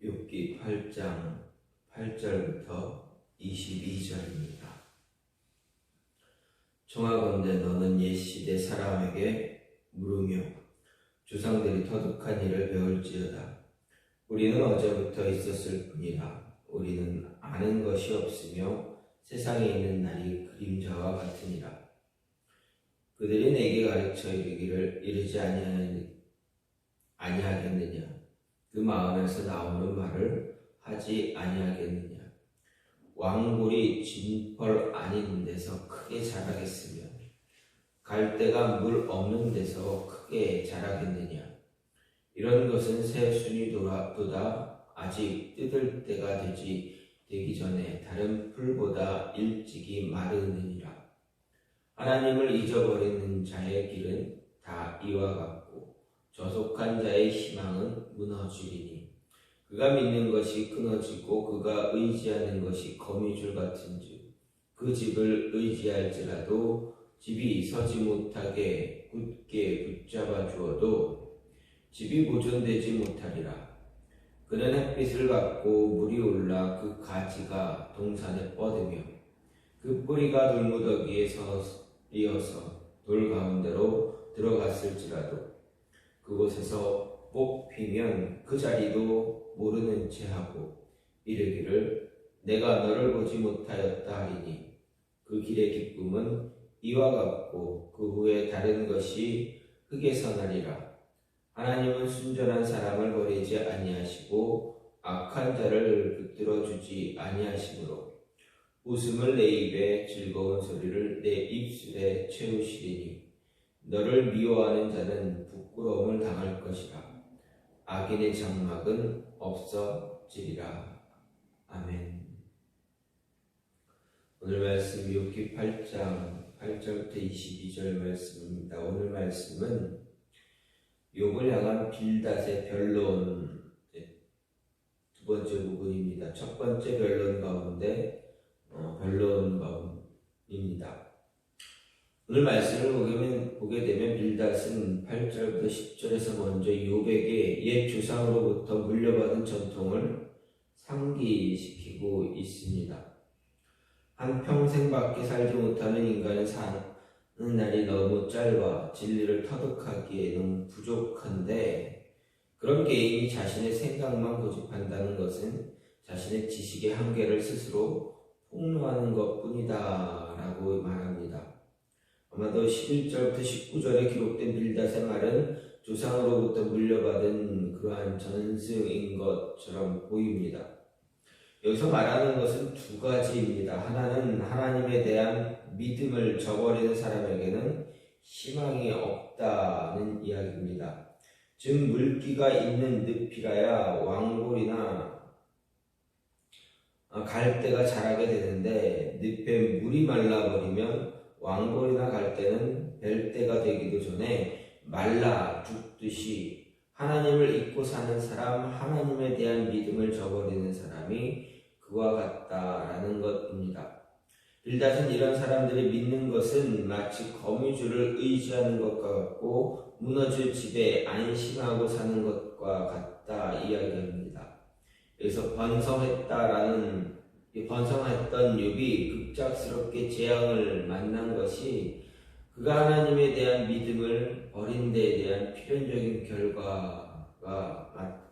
욥기 8장 8절부터 22절입니다. 청하건대 너는 옛 시대 사람에게 물으며 조상들이 터득한 일을 배울지어다. 우리는 어제부터 있었을 뿐이라. 우리는 아는 것이 없으며 세상에 있는 날이 그림자와 같으니라. 그들이 내게 가르쳐 이르기를 이르지 아니하겠느냐. 그 마음에서 나오는 말을 하지 아니하겠느냐. 왕골이 진펄 아닌 데서 크게 자라겠으며 갈대가 물 없는 데서 크게 자라겠느냐. 이런 것은 새순이 돋아 아직 뜯을 때가 되기 전에 다른 풀보다 일찍이 마르느니라. 하나님을 잊어버리는 자의 길은 다 이와 같고 저속한 자의 희망은 무너지리니 그가 믿는 것이 끊어지고 그가 의지하는 것이 거미줄 같은즉 그 집을 의지할지라도 집이 서지 못하게 굳게 붙잡아 주어도 집이 보존되지 못하리라. 그는 햇빛을 받고 물이 올라 그 가지가 동산에 뻗으며 그 뿌리가 돌무더기에 이어서 돌 가운데로 들어갔을지라도 그곳에서 뽑히면 그 자리도 모르는 채 하고 이르기를 내가 너를 보지 못하였다 하리니 그 길의 기쁨은 이와 같고 그 후에 다른 것이 흙에서 나리라. 하나님은 순전한 사람을 버리지 아니하시고 악한 자를 붙들어 주지 아니하시므로 웃음을 내 입에 즐거운 소리를 내 입술에 채우시리니 너를 미워하는 자는 부끄러움을 당할 것이라. 악인의 장막은 없어지리라. 아멘. 오늘 말씀 욥기 8장 8절부터 22절 말씀입니다. 오늘 말씀은 욥을 향한 빌닷의 변론 두 번째 부분입니다. 첫 번째 변론 가운데 변론 가운데입니다. 오늘 말씀을 보게 되면 빌닷은 8절부터 10절에서 먼저 욥에게 옛 조상으로부터 물려받은 전통을 상기시키고 있습니다. 한평생밖에 살지 못하는 인간은 사는 날이 너무 짧아 진리를 터득하기에 너무 부족한데 그런 개인이 자신의 생각만 고집한다는 것은 자신의 지식의 한계를 스스로 폭로하는 것뿐이다 라고 말합니다. 아마도 11절부터 19절에 기록된 빌닷의 말은 조상으로부터 물려받은 그러한 전승인 것처럼 보입니다. 여기서 말하는 것은 두 가지입니다. 하나는 하나님에 대한 믿음을 저버리는 사람에게는 희망이 없다는 이야기입니다. 즉 물기가 있는 늪이라야 왕골이나 갈대가 자라게 되는데 늪에 물이 말라버리면 왕골이나 갈대는 벨대가 되기도 전에 말라 죽듯이 하나님을 잊고 사는 사람, 하나님에 대한 믿음을 저버리는 사람이 그와 같다라는 것입니다. 빌닷은 이런 사람들이 믿는 것은 마치 거미줄을 의지하는 것과 같고 무너질 집에 안심하고 사는 것과 같다 이야기합니다. 여기서 번성했던 욥이 급작스럽게 재앙을 만난 것이 그가 하나님에 대한 믿음을 버린 데에 대한 필연적인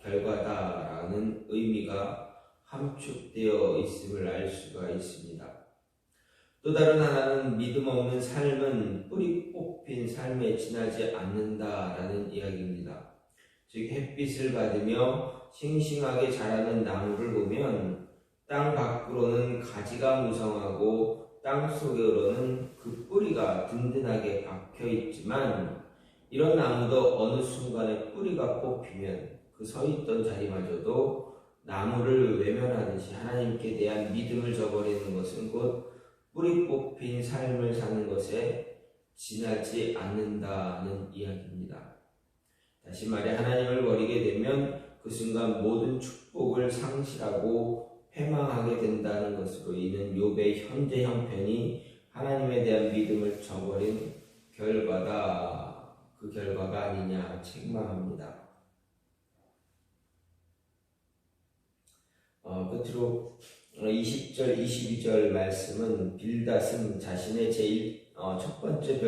결과다라는 의미가 함축되어 있음을 알 수가 있습니다. 또 다른 하나는 믿음 없는 삶은 뿌리 뽑힌 삶에 지나지 않는다라는 이야기입니다. 즉 햇빛을 받으며 싱싱하게 자라는 나무를 보면 땅 밖으로는 가지가 무성하고 땅 속으로는 그 뿌리가 든든하게 박혀 있지만 이런 나무도 어느 순간에 뿌리가 뽑히면 그 서 있던 자리마저도 나무를 외면하듯이 하나님께 대한 믿음을 저버리는 것은 곧 뿌리 뽑힌 삶을 사는 것에 지나지 않는다는 이야기입니다. 다시 말해 하나님을 버리게 되면 그 순간 모든 축복을 상실하고 패망하게 된다는 것으로 이는 욥의 현재 형편이 하나님에 대한 믿음을 저버린 결과다. 그 결과가 아니냐 책망합니다. 끝으로 20절, 22절 말씀은 빌닷은 자신의 첫 번째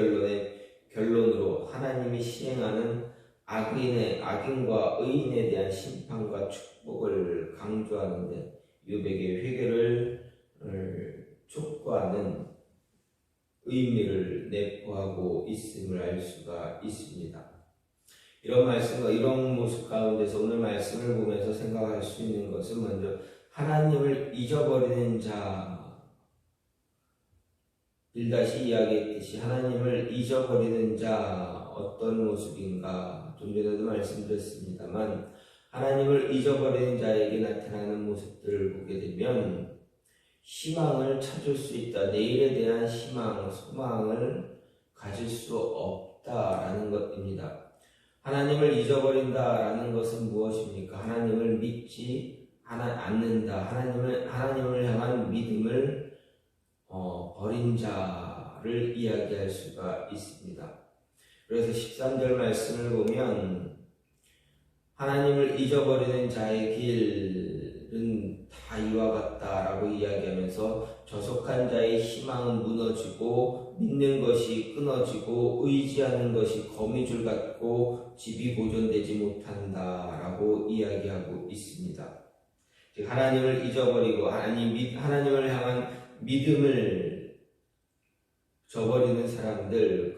결론으로 하나님이 시행하는 악인과 의인에 대한 심판과 축복을 강조하는데 욥에게 회개를 촉구하는 의미를 내포하고 있음을 알 수가 있습니다. 이런 말씀과 이런 모습 가운데서 오늘 말씀을 보면서 생각할 수 있는 것은 먼저 하나님을 잊어버리는 자, 빌닷이 이야기했듯이 하나님을 잊어버리는 자 어떤 모습인가 좀 전에도 말씀드렸습니다만 하나님을 잊어버리는 자에게 나타나는 모습들을 보게 되면 희망을 찾을 수 있다. 내일에 대한 희망, 소망을 가질 수 없다라는 것입니다. 하나님을 잊어버린다라는 것은 무엇입니까? 하나님을 믿지 않는다. 하나님을 향한 믿음을 버린 자를 이야기할 수가 있습니다. 그래서 13절 말씀을 보면 하나님을 잊어버리는 자의 길은 다 이와 같다라고 이야기하면서 저속한 자의 희망은 무너지고 믿는 것이 끊어지고 의지하는 것이 거미줄 같고 집이 보존되지 못한다라고 이야기하고 있습니다. 즉 하나님을 잊어버리고 하나님을 향한 믿음을 저버리는 사람들,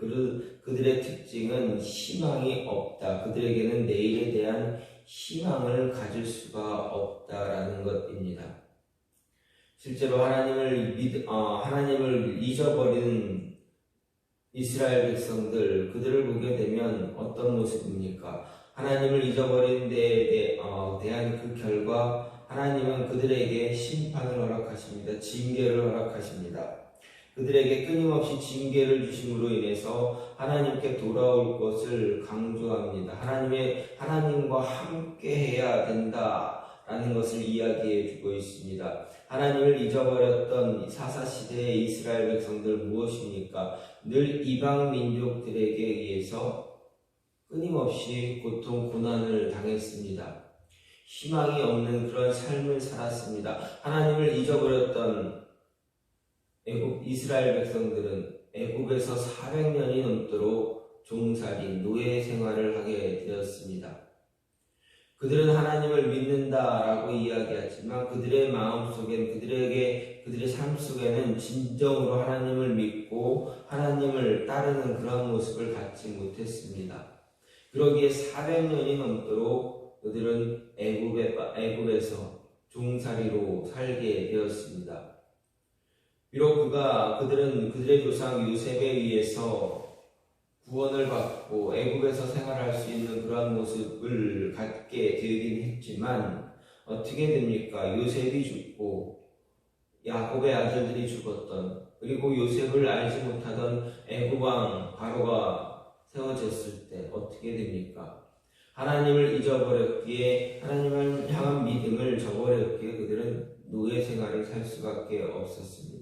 그들의 특징은 희망이 없다. 그들에게는 내일에 대한 희망을 가질 수가 없다라는 것입니다. 실제로 하나님을 잊어버리는 이스라엘 백성들, 그들을 보게 되면 어떤 모습입니까? 하나님을 잊어버린 데에 대한 그 결과 하나님은 그들에게 심판을 허락하십니다. 징계를 허락하십니다. 그들에게 끊임없이 징계를 주심으로 인해서 하나님께 돌아올 것을 강조합니다. 하나님과 함께 해야 된다라는 것을 이야기해 주고 있습니다. 하나님을 잊어버렸던 사사시대의 이스라엘 백성들 무엇입니까? 늘 이방 민족들에게 의해서 끊임없이 고통, 고난을 당했습니다. 희망이 없는 그런 삶을 살았습니다. 하나님을 잊어버렸던 이스라엘 백성들은 애굽에서 400년이 넘도록 종살이, 노예 생활을 하게 되었습니다. 그들은 하나님을 믿는다라고 이야기하지만 그들의 마음속엔, 그들의 삶 속에는 진정으로 하나님을 믿고 하나님을 따르는 그런 모습을 갖지 못했습니다. 그러기에 400년이 넘도록 그들은 애굽에서 종살이로 살게 되었습니다. 비록 그들은 그들의 조상 요셉에 의해서 구원을 받고 애굽에서 생활할 수 있는 그러한 모습을 갖게 되긴 했지만 어떻게 됩니까? 요셉이 죽고 야곱의 아들들이 죽었던, 그리고 요셉을 알지 못하던 애굽 왕 바로가 세워졌을 때 어떻게 됩니까? 하나님을 잊어버렸기에, 하나님을 향한 믿음을 저버렸기에 그들은 노예 생활을 살 수밖에 없었습니다.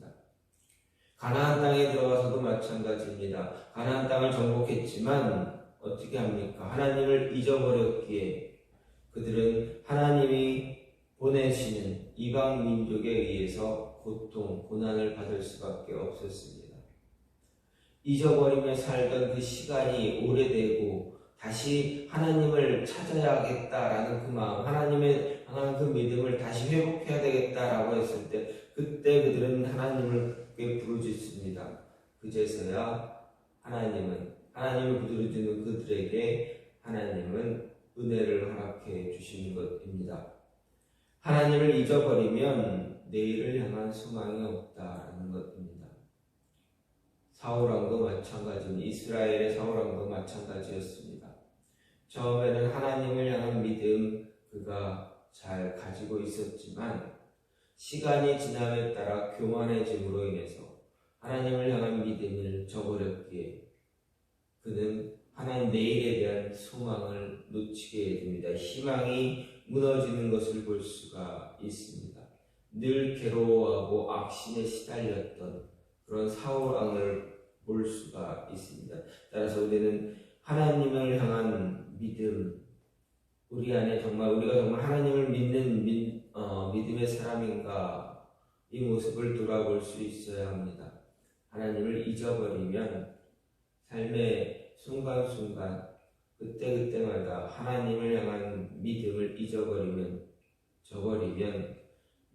가나안 땅에 들어가서도 마찬가지입니다. 가나안 땅을 정복했지만 어떻게 합니까? 하나님을 잊어버렸기에 그들은 하나님이 보내시는 이방 민족에 의해서 고통, 고난을 받을 수밖에 없었습니다. 잊어버리며 살던 그 시간이 오래되고 다시 하나님을 찾아야겠다라는 그 마음, 하나님의 향한 그 믿음을 다시 회복해야 되겠다라고 했을 때 그때 그들은 하나님을 부르짖습니다. 그제서야 하나님을 부르짖는 그들에게 하나님은 은혜를 허락해 주시는 것입니다. 하나님을 잊어버리면 내일을 향한 소망이 없다라는 것입니다. 사울왕도 마찬가지입니다. 이스라엘의 사울왕도 마찬가지였습니다. 처음에는 하나님을 향한 믿음 그가 잘 가지고 있었지만 시간이 지남에 따라 교만해짐으로 인해서 하나님을 향한 믿음을 저버렸기에 그는 하나님 내일에 대한 소망을 놓치게 됩니다. 희망이 무너지는 것을 볼 수가 있습니다. 늘 괴로워하고 악신에 시달렸던 그런 사울왕을 볼 수가 있습니다. 따라서 우리는 하나님을 향한 믿음, 우리가 정말 하나님을 믿는 믿음의 하나님의 사람인가 이 모습을 돌아볼 수 있어야 합니다. 하나님을 잊어버리면 삶의 순간순간 그때그때마다 하나님을 향한 믿음을 저버리면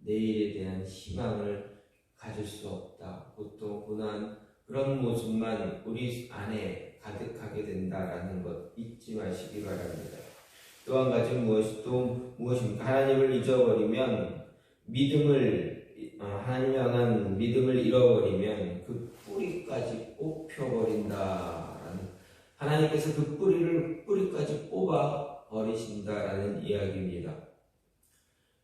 내일에 대한 희망을 가질 수 없다. 보통 고난 그런 모습만 우리 안에 가득하게 된다라는 것 잊지 마시기 바랍니다. 또 한 가지 무엇입니까? 하나님을 잊어버리면 하나님 향한 믿음을 잃어버리면 그 뿌리까지 뽑혀버린다라는, 하나님께서 그 뿌리까지 뽑아 버리신다라는 이야기입니다.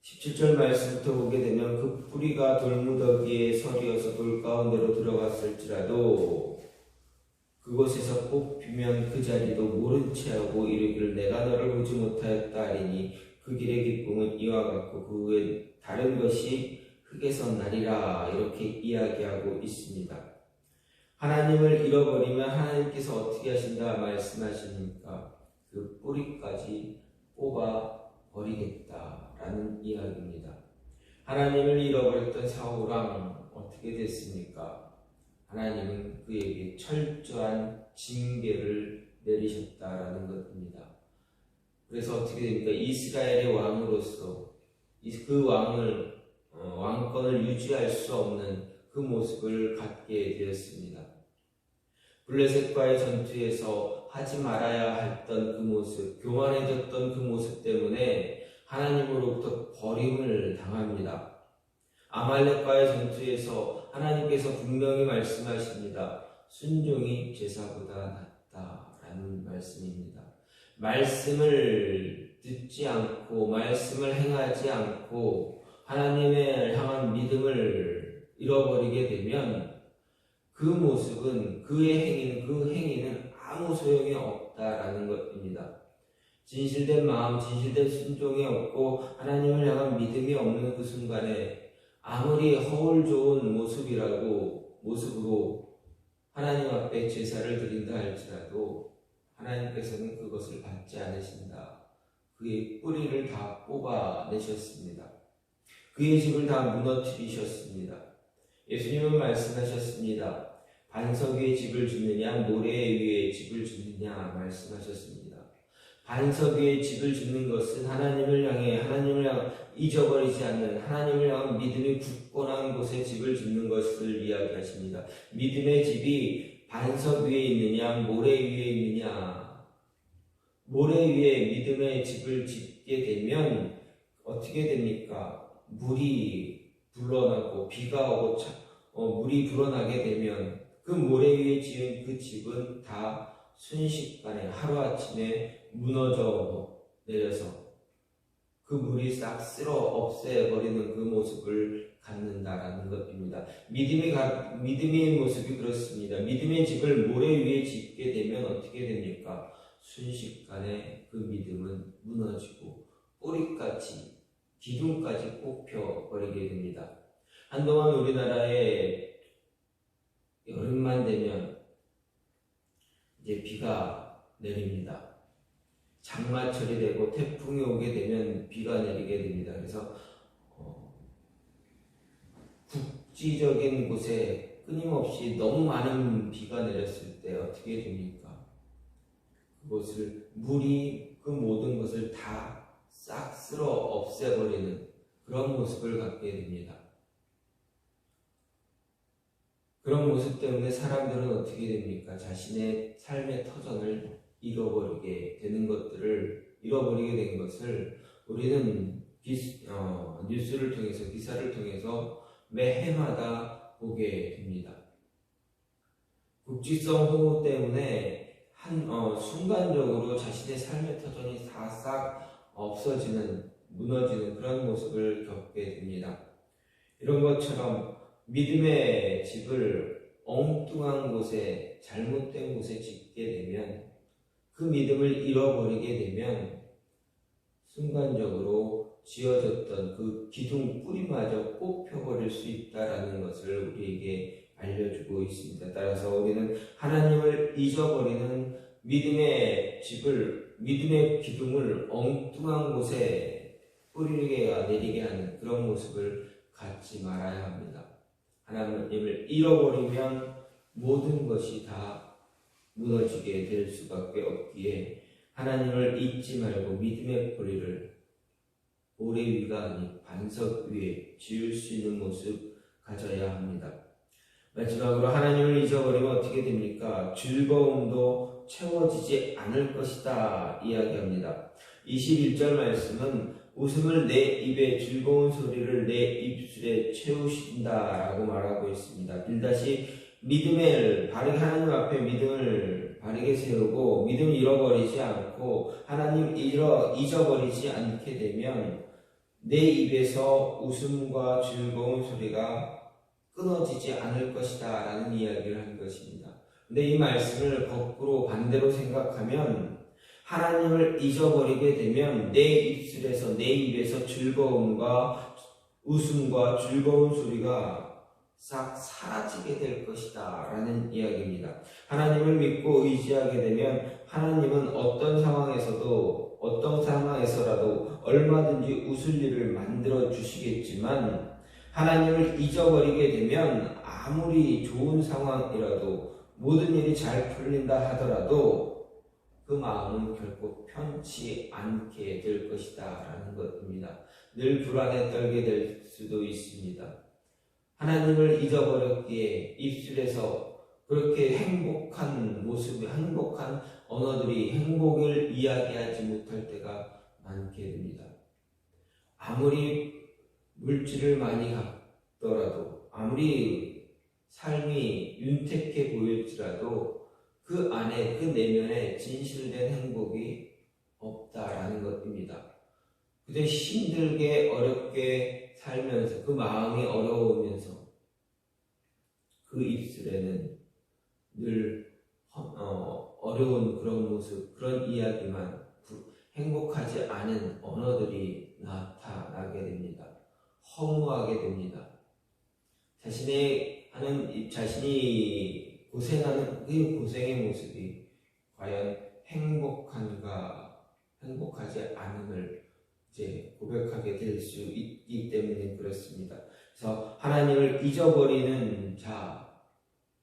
17절 말씀부터 보게 되면 그 뿌리가 돌무더기에 서리어서 돌 가운데로 들어갔을지라도 그곳에서 뽑히면 그 자리도 모른 채 하고 이르기를 내가 너를 보지 못하였다 하리니 그 길의 기쁨은 이와 같고 그 후에 다른 것이 흙에서 나리라 이렇게 이야기하고 있습니다. 하나님을 잃어버리면 하나님께서 어떻게 하신다 말씀하시니까 그 뿌리까지 뽑아 버리겠다라는 이야기입니다. 하나님을 잃어버렸던 사울왕 어떻게 됐습니까? 하나님은 그에게 철저한 징계를 내리셨다라는 것입니다. 그래서 어떻게 됩니까? 이스라엘의 왕으로서 그 왕권을 유지할 수 없는 그 모습을 갖게 되었습니다. 블레셋과의 전투에서 하지 말아야 했던 그 모습, 교만해졌던 그 모습 때문에 하나님으로부터 버림을 당합니다. 아말렉과의 전투에서 하나님께서 분명히 말씀하십니다. 순종이 제사보다 낫다라는 말씀입니다. 말씀을 듣지 않고 말씀을 행하지 않고 하나님을 향한 믿음을 잃어버리게 되면 그 모습은 그 행위는 아무 소용이 없다라는 것입니다. 진실된 마음, 진실된 순종이 없고 하나님을 향한 믿음이 없는 그 순간에 아무리 허울 좋은 모습으로 하나님 앞에 제사를 드린다 할지라도 하나님께서는 그것을 받지 않으신다. 그의 뿌리를 다 뽑아내셨습니다. 그의 집을 다 무너뜨리셨습니다. 예수님은 말씀하셨습니다. 반석 위에 집을 짓느냐 모래 위에 집을 짓느냐 말씀하셨습니다. 반석 위에 집을 짓는 것은 하나님을 향해 잊어버리지 않는 하나님을 향한 믿음이 굳건한 곳에 집을 짓는 것을 이야기하십니다. 믿음의 집이 반석 위에 있느냐 모래 위에 있느냐. 모래 위에 믿음의 집을 짓게 되면 어떻게 됩니까? 물이 불어나고 비가 오고 물이 불어나게 되면 그 모래 위에 지은 그 집은 다 순식간에 하루아침에 무너져 내려서 그 물이 싹 쓸어 없애버리는 그 모습을 갖는다라는 것입니다. 믿음의 모습이 그렇습니다. 믿음의 집을 모래 위에 짓게 되면 어떻게 됩니까? 순식간에 그 믿음은 무너지고 뿌리까지 기둥까지 뽑혀버리게 됩니다. 한동안 우리나라에 여름만 되면 이제 비가 내립니다. 장마철이 되고 태풍이 오게 되면 비가 내리게 됩니다. 그래서 국지적인 곳에 끊임없이 너무 많은 비가 내렸을 때 어떻게 됩니까? 그것을 물이 그 모든 것을 다 싹 쓸어 없애버리는 그런 모습을 갖게 됩니다. 그런 모습 때문에 사람들은 어떻게 됩니까? 자신의 삶의 터전을 잃어버리게 된 것을 우리는 뉴스를 통해서 기사를 통해서 매해마다 보게 됩니다. 국지성 호우 때문에 순간적으로 자신의 삶의 터전이 다 싹 무너지는 그런 모습을 겪게 됩니다. 이런 것처럼 믿음의 집을 엉뚱한 곳에 잘못된 곳에 짓게 되면 그 믿음을 잃어버리게 되면 순간적으로 지어졌던 그 기둥 뿌리마저 뽑혀버릴 수 있다는 것을 우리에게 알려주고 있습니다. 따라서 우리는 하나님을 잊어버리는 믿음의 기둥을 엉뚱한 곳에 뿌리게 내리게 하는 그런 모습을 갖지 말아야 합니다. 하나님을 잃어버리면 모든 것이 다 무너지게 될 수밖에 없기에 하나님을 잊지 말고 믿음의 뿌리를 모래 위가 아닌 반석 위에 지을 수 있는 모습 가져야 합니다. 마지막으로 하나님을 잊어버리면 어떻게 됩니까? 즐거움도 채워지지 않을 것이다 이야기합니다. 21절 말씀은 웃음을 내 입에 즐거운 소리를 내 입술에 채우신다라고 말하고 있습니다. 빌닷이 믿음을 바르게 하나님 앞에 믿음을 바르게 세우고 믿음을 잃어버리지 않고 하나님 잊어버리지 않게 되면 내 입에서 웃음과 즐거운 소리가 끊어지지 않을 것이다 라는 이야기를 한 것입니다. 근데 이 말씀을 거꾸로 반대로 생각하면 하나님을 잊어버리게 되면 내 입술에서 내 입에서 즐거움과 웃음과 즐거운 소리가 싹 사라지게 될 것이다 라는 이야기입니다. 하나님을 믿고 의지하게 되면 하나님은 어떤 상황에서라도 얼마든지 웃을 일을 만들어 주시겠지만 하나님을 잊어버리게 되면 아무리 좋은 상황이라도 모든 일이 잘 풀린다 하더라도 그 마음은 결코 편치 않게 될 것이다 라는 것입니다. 늘 불안에 떨게 될 수도 있습니다. 하나님을 잊어버렸기에 입술에서 그렇게 행복한 모습, 행복한 언어들이 행복을 이야기하지 못할 때가 많게 됩니다. 아무리 물질을 많이 갖더라도 아무리 삶이 윤택해 보일지라도 그 안에 그 내면에 진실된 행복이 없다라는 것입니다. 그저 힘들게 어렵게 살면서 그 마음이 어려우면서 그 입술에는 늘 어려운 그런 모습, 그런 이야기만 행복하지 않은 언어들이 나타나게 됩니다. 허무하게 됩니다. 자신이 고생하는 그 고생의 모습이 과연 행복한가, 행복하지 않음을 이제 고백하게 될 수 있기 때문에 그렇습니다. 그래서 하나님을 잊어버리는 자,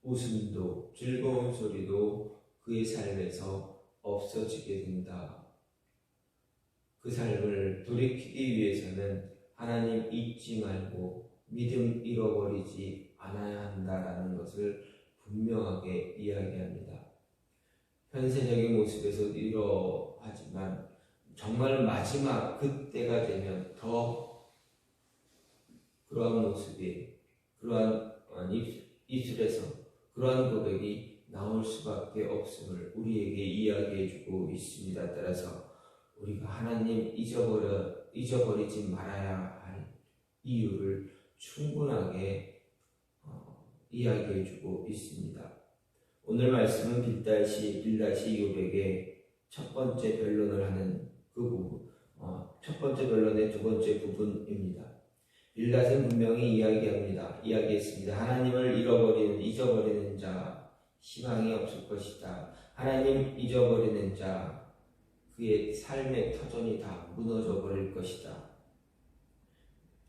웃음도 즐거운 소리도 그의 삶에서 없어지게 된다. 그 삶을 돌이키기 위해서는 하나님 잊지 말고 믿음 잃어버리지 않아야 한다라는 것을 분명하게 이야기합니다. 현세적인 모습에서 이러하지만 정말 마지막 그때가 되면 더 그러한 모습이, 그러한 입술에서 그러한 고백이 나올 수밖에 없음을 우리에게 이야기해주고 있습니다. 따라서 우리가 하나님 잊어버리지 말아야 할 이유를 충분하게 이야기해주고 있습니다. 오늘 말씀은 빌닷이 욥에게 첫 번째 변론을 하는 그 부분, 첫 번째 변론의 두 번째 부분입니다. 빌닷은 분명히 이야기했습니다. 하나님을 잊어버리는 자 희망이 없을 것이다. 하나님 잊어버리는 자 그의 삶의 터전이 다 무너져 버릴 것이다.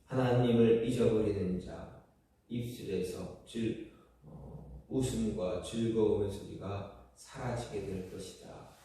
하나님을 잊어버리는 자 입술에서 웃음과 즐거움의 소리가 사라지게 될 것이다.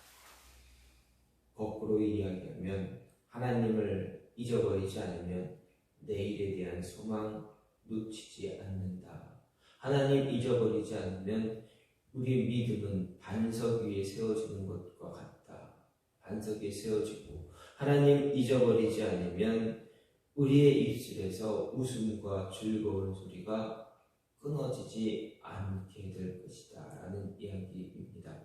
거꾸로 이야기하면 하나님을 잊어버리지 않으면 내일에 대한 소망 놓치지 않는다. 하나님 잊어버리지 않으면 우리 믿음은 반석 위에 세워지는 것과 같다. 반석 위에 세워지고 하나님 잊어버리지 않으면 우리의 입술에서 웃음과 즐거운 소리가 끊어지지 않게 될 것이다 라는 이야기입니다.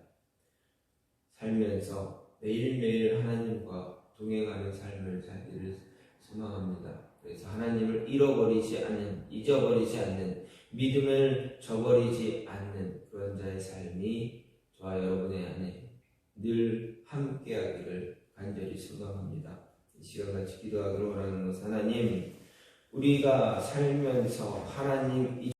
살면서 매일매일 하나님과 동행하는 삶을 살기를 소망합니다. 그래서 하나님을 잊어버리지 않는 믿음을 저버리지 않는 그런 자의 삶이 저와 여러분의 안에 늘 함께하기를 간절히 소망합니다. 이 시간 같이 기도하기로 원하는 것, 하나님, 우리가 살면서 하나님